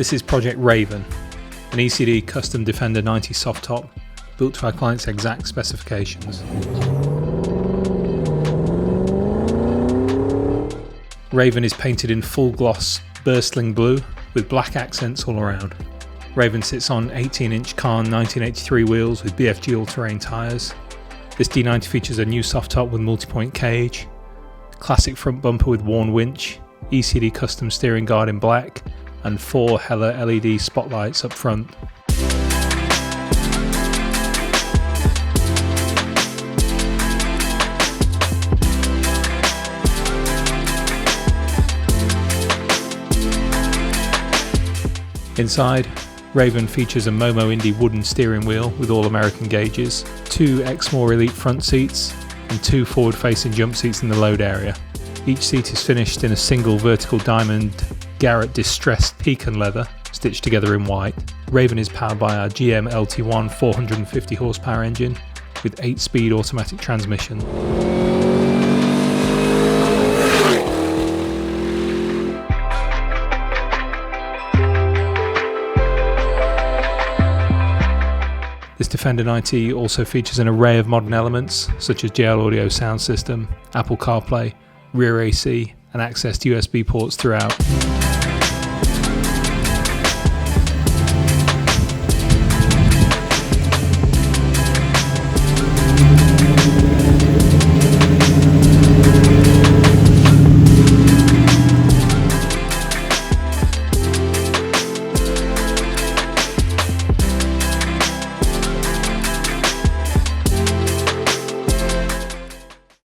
This is Project Raven, an E.C.D custom Defender 90 soft top built to our client's exact specifications. Raven is painted in full gloss burstling blue with black accents all around. Raven sits on 18-inch Kahn 1983 wheels with BFG all-terrain tyres. This D90 features a new soft top with multi-point cage, classic front bumper with worn winch, E.C.D custom steering guard in black, and 4 Hella LED spotlights up front. Inside, Raven features a Momo Indy wooden steering wheel with all American gauges, 2 Exmoor Elite front seats, and 2 forward-facing jump seats in the load area. Each seat is finished in a single vertical diamond Garrett distressed pecan leather, stitched together in white. Raven is powered by our GM LT1 450 horsepower engine with 8-speed automatic transmission. This Defender 90 also features an array of modern elements such as JL Audio sound system, Apple CarPlay, rear AC and access to USB ports throughout.